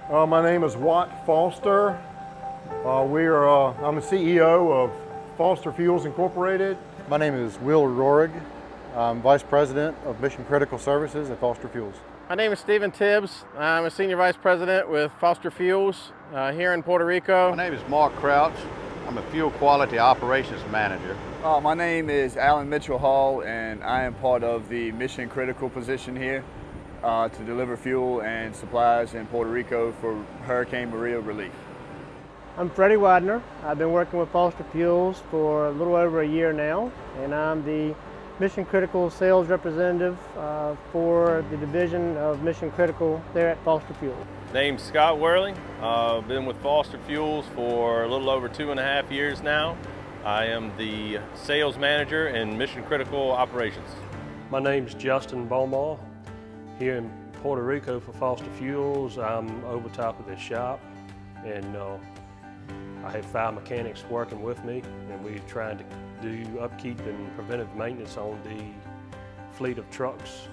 My name is Watt Foster. I'm the CEO of Foster Fuels Incorporated. My name is Will Rohrig. I'm Vice President of Mission Critical Services at Foster Fuels. My name is Stephen Tibbs. I'm a Senior Vice President with Foster Fuels here in Puerto Rico. My name is Mark Crouch. I'm a Fuel Quality Operations Manager. My name is Alan Mitchell Hall, and I am part of the Mission Critical position here to deliver fuel and supplies in Puerto Rico for Hurricane Maria relief. I'm Freddie Widener. I've been working with Foster Fuels for a little over a year now, and I'm the Mission Critical Sales Representative for the Division of Mission Critical there at Foster Fuels. Name's Scott Worley. I've been with Foster Fuels for a little over 2.5 years now. I am the Sales Manager in Mission Critical Operations. My name's Justin Beaumont. Here in Puerto Rico for Foster Fuels, I'm over top of the shop, and I have 5 mechanics working with me, and we're trying to do upkeep and preventive maintenance on the fleet of trucks.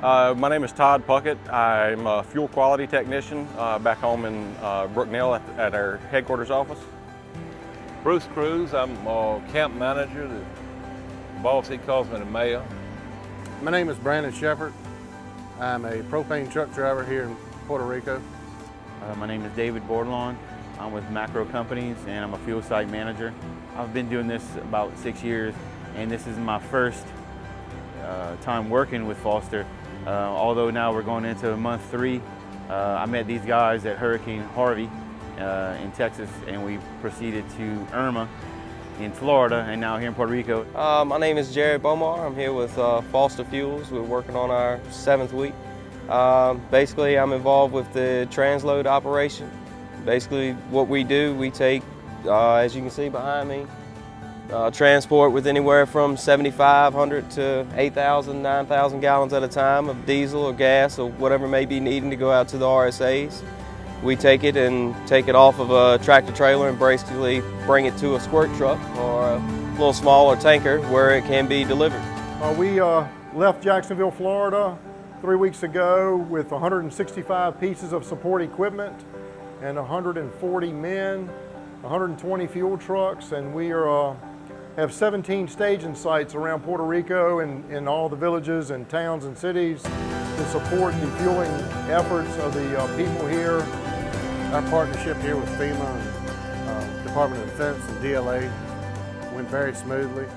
My name is Todd Puckett. I'm a fuel quality technician back home in Brooknell at our headquarters office. Bruce Cruz. I'm a camp manager. The boss, he calls me the mayor. My name is Brandon Shepard. I'm a propane truck driver here in Puerto Rico. My name is David Bordelon. I'm with Macro Companies and I'm a fuel site manager. I've been doing this about 6 years, and this is my first time working with Foster. Although now we're going into month 3. I met these guys at Hurricane Harvey in Texas, and we proceeded to Irma in Florida, and now here in Puerto Rico. My name is Jared Bomar. I'm here with Foster Fuels. We're working on our 7th week. Basically, I'm involved with the transload operation. Basically, what we do, we take, as you can see behind me, transport with anywhere from 7,500 to 8,000, 9,000 gallons at a time of diesel or gas or whatever may be needing to go out to the RSAs. We take it and take it off of a tractor trailer and basically bring it to a squirt truck or a little smaller tanker where it can be delivered. We left Jacksonville, Florida 3 weeks ago with 165 pieces of support equipment and 140 men, 120 fuel trucks, and we have 17 staging sites around Puerto Rico and in all the villages and towns and cities to support the fueling efforts of the people here. Our partnership here with FEMA and Department of Defense and DLA went very smoothly.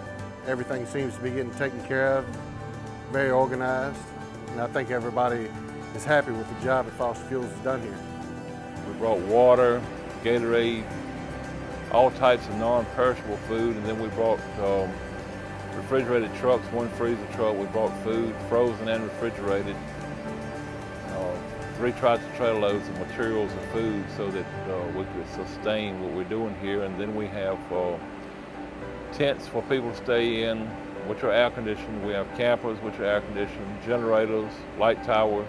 Everything seems to be getting taken care of, very organized, and I think everybody is happy with the job that Foster Fuels has done here. We brought water, Gatorade, all types of non-perishable food, and then we brought refrigerated trucks, 1 freezer truck. We brought food, frozen and refrigerated, 3 tractor-trailer loads of materials and food so that we could sustain what we're doing here. And then we have tents for people to stay in, which are air-conditioned. We have campers, which are air-conditioned, generators, light towers,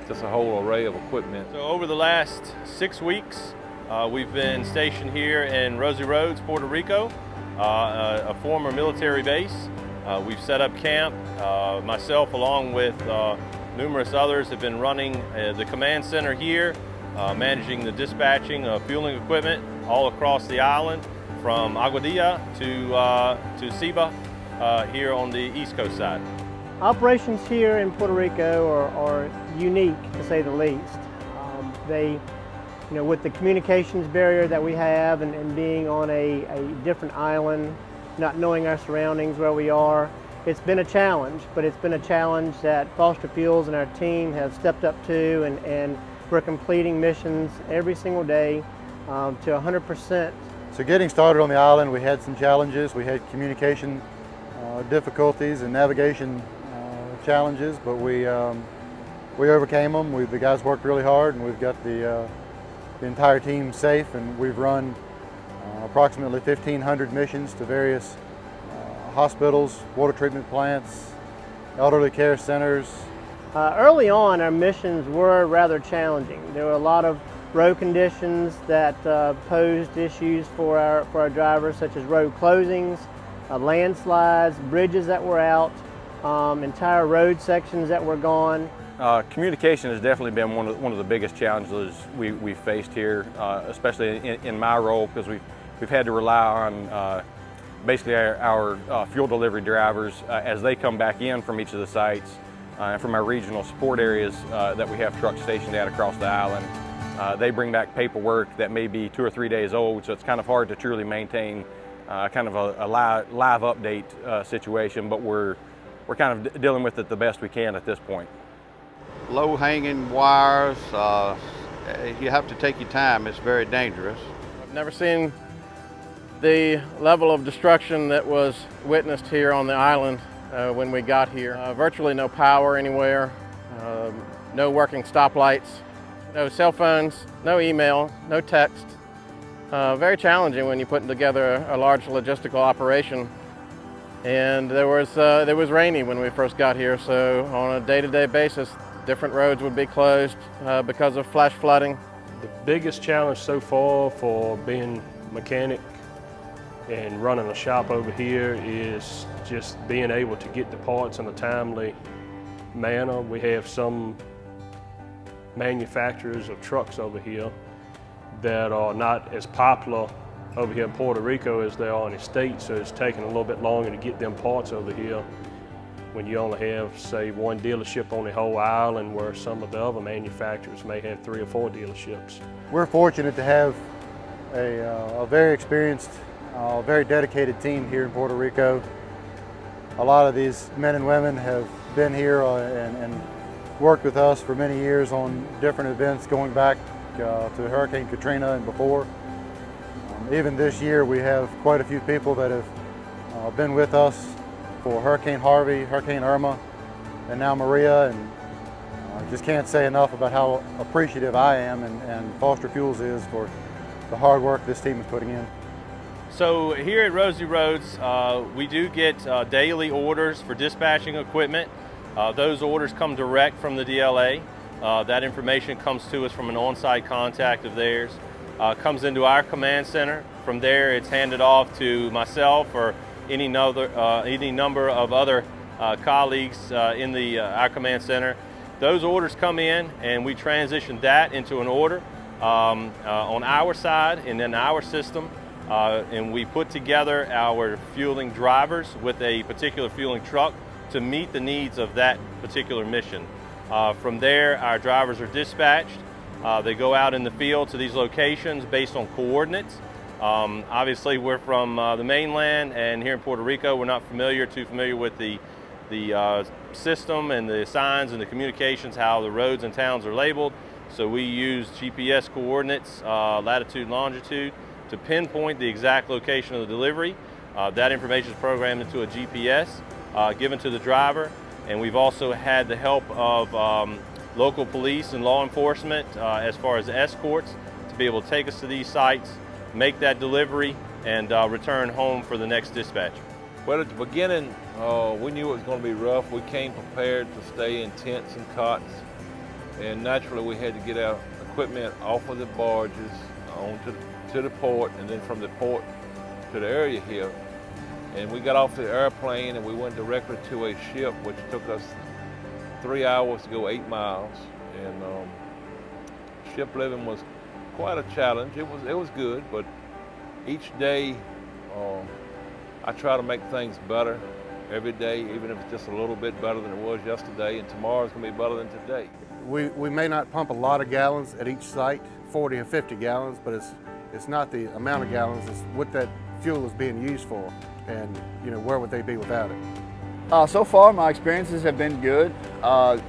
just a whole array of equipment. So over the last 6 weeks, we've been stationed here in Rosie Roads, Puerto Rico, a former military base. We've set up camp. Myself, along with numerous others, have been running the command center here, managing the dispatching of fueling equipment all across the island, from Aguadilla to Ciba here on the East Coast side. Operations here in Puerto Rico are unique, to say the least. With the communications barrier that we have and being on a different island, not knowing our surroundings, where we are, it's been a challenge, but it's been a challenge that Foster Fuels and our team have stepped up to, and we're completing missions every single day to 100%. So getting started on the island, we had some challenges. We had communication difficulties and navigation challenges, but we overcame them. The guys worked really hard, and we've got the entire team safe, and we've run approximately 1,500 missions to various hospitals, water treatment plants, elderly care centers. Early on, our missions were rather challenging. There were a lot of road conditions that posed issues for our drivers, such as road closings, landslides, bridges that were out, entire road sections that were gone. Communication has definitely been one of the biggest challenges we've faced here, especially in my role, because we've had to rely on basically our fuel delivery drivers as they come back in from each of the sites and from our regional support areas that we have trucks stationed at across the island. They bring back paperwork that may be 2 or 3 days old, so it's kind of hard to truly maintain kind of a live update situation, but we're kind of dealing with it the best we can at this point. Low-hanging wires, you have to take your time. It's very dangerous. I've never seen the level of destruction that was witnessed here on the island when we got here. Virtually no power anywhere, no working stoplights, no cell phones, no email, no text. Very challenging when you're putting together a large logistical operation. And there was rainy when we first got here, so on a day-to-day basis, different roads would be closed because of flash flooding. The biggest challenge so far for being a mechanic and running a shop over here is just being able to get the parts in a timely manner. We have some manufacturers of trucks over here that are not as popular over here in Puerto Rico as they are in the States, so it's taking a little bit longer to get them parts over here when you only have, say, one dealership on the whole island, where some of the other manufacturers may have 3 or 4 dealerships. We're fortunate to have a very experienced, very dedicated team here in Puerto Rico. A lot of these men and women have been here and worked with us for many years on different events going back to Hurricane Katrina and before. Even this year we have quite a few people that have been with us for Hurricane Harvey, Hurricane Irma, and now Maria, and I just can't say enough about how appreciative I am and Foster Fuels is for the hard work this team is putting in. So here at Rosie Roads, we do get daily orders for dispatching equipment. Those orders come direct from the DLA. That information comes to us from an on-site contact of theirs. Comes into our command center. From there, it's handed off to myself or any number of other colleagues in our command center. Those orders come in and we transition that into an order on our side and in our system, and we put together our fueling drivers with a particular fueling truck to meet the needs of that particular mission. From there, our drivers are dispatched. They go out in the field to these locations based on coordinates. Obviously, we're from the mainland, and here in Puerto Rico, we're not too familiar with the system and the signs and the communications, how the roads and towns are labeled. So we use GPS coordinates, latitude, longitude, to pinpoint the exact location of the delivery. That information is programmed into a GPS given to the driver, and we've also had the help of local police and law enforcement as far as escorts to be able to take us to these sites, make that delivery, and return home for the next dispatch. Well, at the beginning, we knew it was going to be rough. We came prepared to stay in tents and cots, and naturally we had to get our equipment off of the barges onto to the port, and then from the port to the area here. And we got off the airplane and we went directly to a ship, which took us 3 hours to go 8 miles. And ship living was quite a challenge. It was good, but each day I try to make things better every day, even if it's just a little bit better than it was yesterday, and tomorrow's gonna be better than today. We may not pump a lot of gallons at each site, 40 or 50 gallons, but it's not the amount of gallons, it's what that fuel is being used for, and where would they be without it? So far, my experiences have been good. The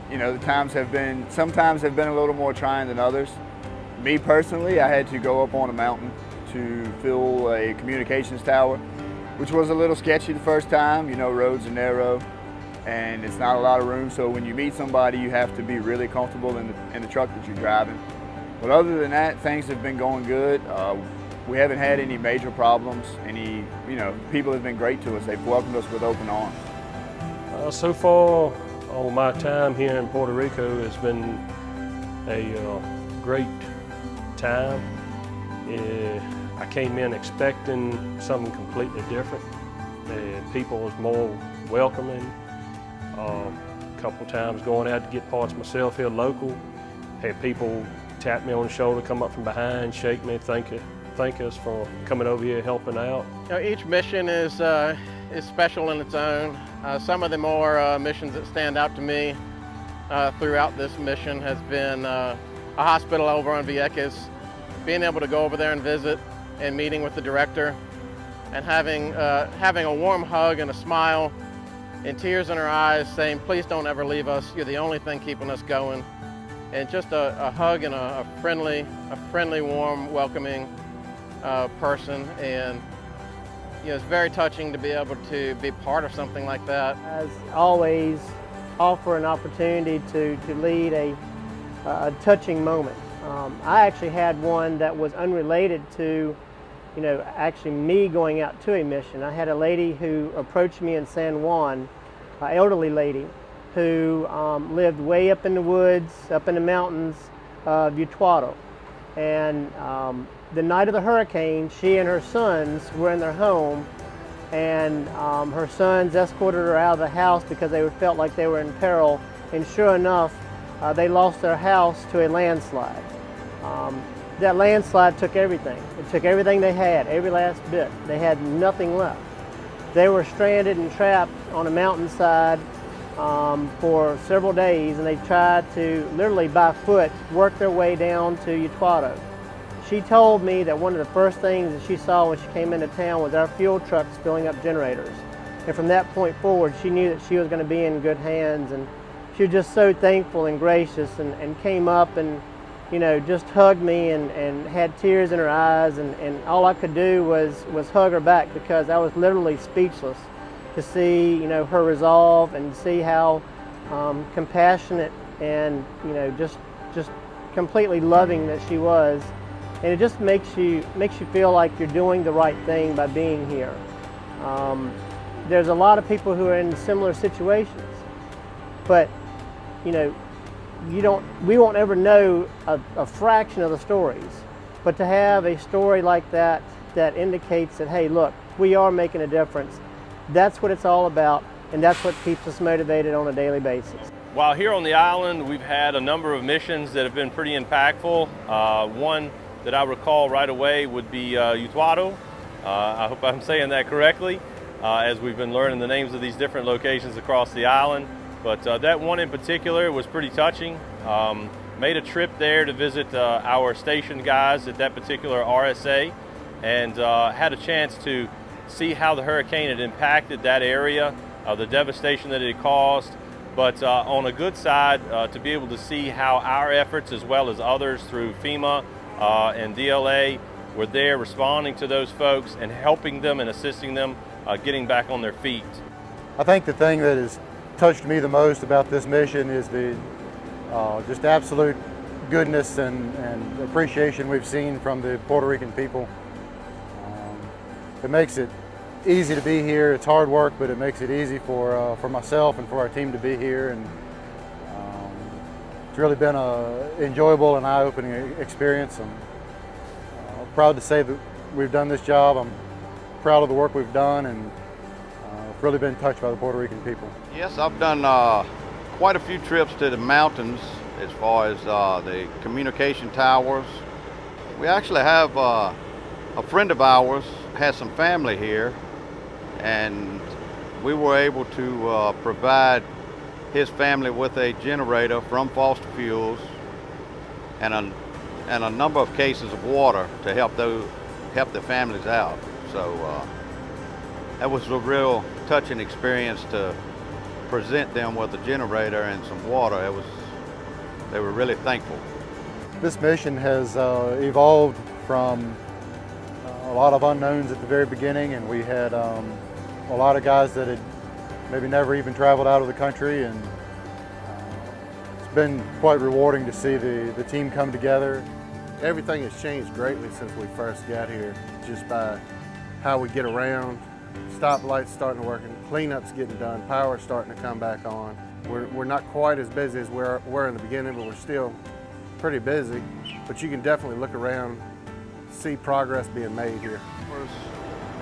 some times have been a little more trying than others. Me personally, I had to go up on a mountain to fill a communications tower, which was a little sketchy the first time. Roads are narrow and it's not a lot of room, so when you meet somebody, you have to be really comfortable in the truck that you're driving. But other than that, things have been going good. We haven't had any major problems. People have been great to us. They've welcomed us with open arms. So far, all my time here in Puerto Rico has been a great time. I came in expecting something completely different. People was more welcoming. couple times going out to get parts myself here local. Had people tap me on the shoulder, come up from behind, shake me, thank us for coming over here helping out. You know, each mission is special in its own. Some of the more missions that stand out to me throughout this mission has been a hospital over on Vieques. Being able to go over there and visit and meeting with the director and having a warm hug and a smile and tears in her eyes saying, please don't ever leave us, you're the only thing keeping us going. And just a hug and a friendly, warm, welcoming person. And you know, it's very touching to be able to be part of something like that. As always, offer an opportunity to lead a touching moment. I actually had one that was unrelated to, you know, actually me going out to a mission. I had a lady who approached me in San Juan, an elderly lady, who lived way up in the woods, up in the mountains of Utuado. And the night of the hurricane, she and her sons were in their home, and her sons escorted her out of the house because they felt like they were in peril. And sure enough, they lost their house to a landslide. That landslide took everything. It took everything they had, every last bit. They had nothing left. They were stranded and trapped on a mountainside for several days, and they tried to literally by foot work their way down to Utuado. She told me that one of the first things that she saw when she came into town was our fuel trucks filling up generators. And from that point forward, she knew that she was going to be in good hands, and she was just so thankful and gracious, and came up and, you know, just hugged me and had tears in her eyes, and all I could do was hug her back because I was literally speechless to see, you know, her resolve and see how compassionate and, you know, just completely loving that she was. And it just makes you feel like you're doing the right thing by being here. There's a lot of people who are in similar situations, but, you know, we won't ever know a fraction of the stories. But to have a story like that that indicates that, hey, look, we are making a difference, that's what it's all about, and that's what keeps us motivated on a daily basis. While here on the island, we've had a number of missions that have been pretty impactful. One that I recall right away would be Utuado. I hope I'm saying that correctly, as we've been learning the names of these different locations across the island. But that one in particular was pretty touching. Made a trip there to visit our station guys at that particular RSA, and had a chance to see how the hurricane had impacted that area, the devastation that it caused. But on a good side, to be able to see how our efforts, as well as others through FEMA and DLA, were there responding to those folks and helping them and assisting them getting back on their feet. I think the thing that has touched me the most about this mission is the just absolute goodness and appreciation we've seen from the Puerto Rican people. It makes it easy to be here. It's hard work, but it makes it easy for myself and for our team to be here. And it's really been an enjoyable and eye-opening experience. I'm proud to say that we've done this job. I'm proud of the work we've done, and really been touched by the Puerto Rican people. Yes, I've done quite a few trips to the mountains as far as the communication towers. We actually have a friend of ours has some family here, and we were able to provide his family with a generator from Foster Fuels and a number of cases of water to help the families out. So that was a real touching experience to present them with a generator and some water. They were really thankful. This mission has evolved from a lot of unknowns at the very beginning, and we had a lot of guys that had maybe never even traveled out of the country, and it's been quite rewarding to see the team come together. Everything has changed greatly since we first got here, just by how we get around. Stoplights starting to work, and cleanups getting done, power starting to come back on. We're not quite as busy as we were in the beginning, but we're still pretty busy. But you can definitely look around, see progress being made here.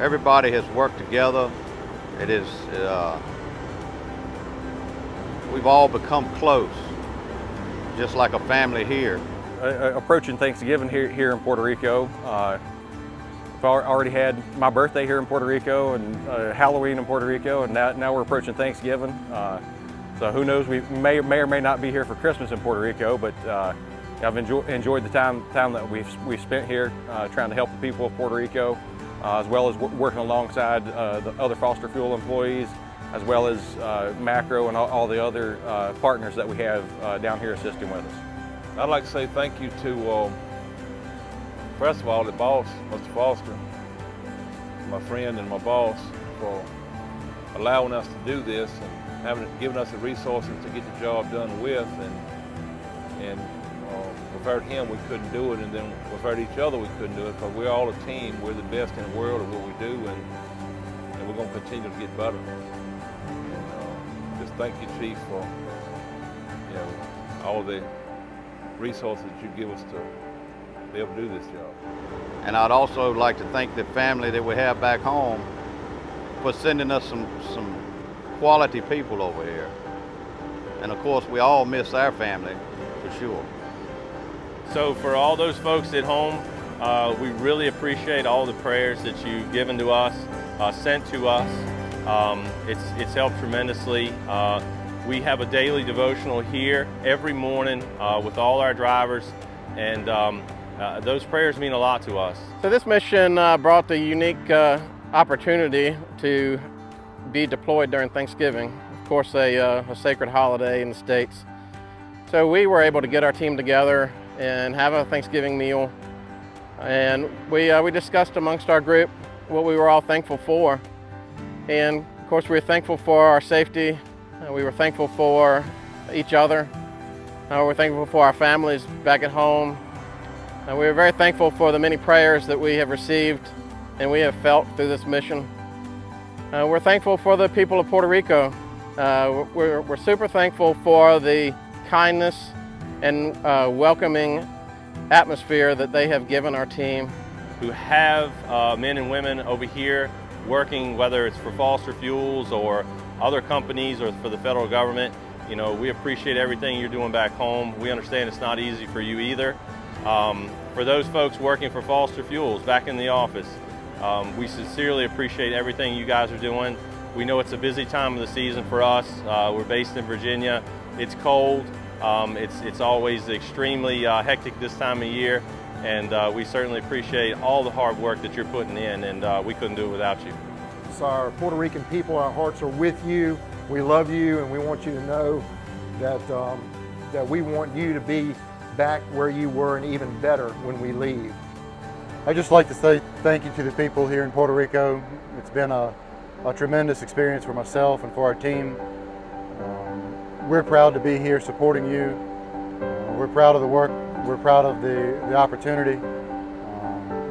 Everybody has worked together. It is we've all become close, just like a family here. Approaching Thanksgiving here in Puerto Rico. I've already had my birthday here in Puerto Rico and Halloween in Puerto Rico, and now we're approaching Thanksgiving. So who knows, we may or may not be here for Christmas in Puerto Rico, but I've enjoyed the time that we've spent here trying to help the people of Puerto Rico, as well as working alongside the other Foster Fuel employees, as well as Macro and all the other partners that we have down here assisting with us. I'd like to say thank you to, first of all, the boss, Mr. Foster, my friend and my boss, for allowing us to do this and giving us the resources to get the job done with. And without him, we couldn't do it, and then without each other, we couldn't do it, because we're all a team. We're the best in the world at what we do, and we're going to continue to get better. And, just thank you, Chief, for all the resources that you give us to be able to do this job. And I'd also like to thank the family that we have back home for sending us some quality people over here. And of course, we all miss our family, for sure. So for all those folks at home, we really appreciate all the prayers that you've given to us, sent to us. It's helped tremendously. We have a daily devotional here every morning with all our drivers, and those prayers mean a lot to us. So this mission brought the unique opportunity to be deployed during Thanksgiving, of course a sacred holiday in the States. So we were able to get our team together and have a Thanksgiving meal, and we discussed amongst our group what we were all thankful for. And of course we were thankful for our safety, we were thankful for each other, we were thankful for our families back at home, and we were very thankful for the many prayers that we have received and we have felt through this mission. We're thankful for the people of Puerto Rico. We're super thankful for the kindness and welcoming atmosphere that they have given our team. Who have men and women over here working, whether it's for Foster Fuels or other companies or for the federal government. You know, we appreciate everything you're doing back home. We understand it's not easy for you either. For those folks working for Foster Fuels back in the office, we sincerely appreciate everything you guys are doing. We know it's a busy time of the season for us. We're based in Virginia. It's cold. It's always extremely hectic this time of year, and we certainly appreciate all the hard work that you're putting in, and we couldn't do it without you. So our Puerto Rican people, our hearts are with you. We love you, and we want you to know that, that we want you to be back where you were and even better when we leave. I'd just like to say thank you to the people here in Puerto Rico. It's been a tremendous experience for myself and for our team. We're proud to be here supporting you. We're proud of the work. We're proud of the opportunity.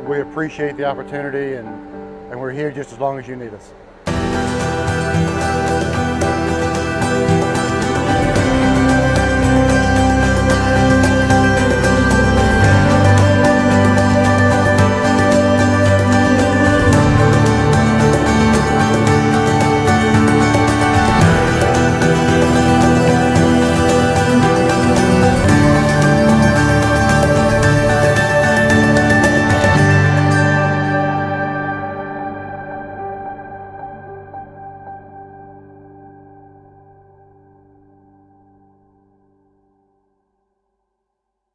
We appreciate the opportunity, and we're here just as long as you need us.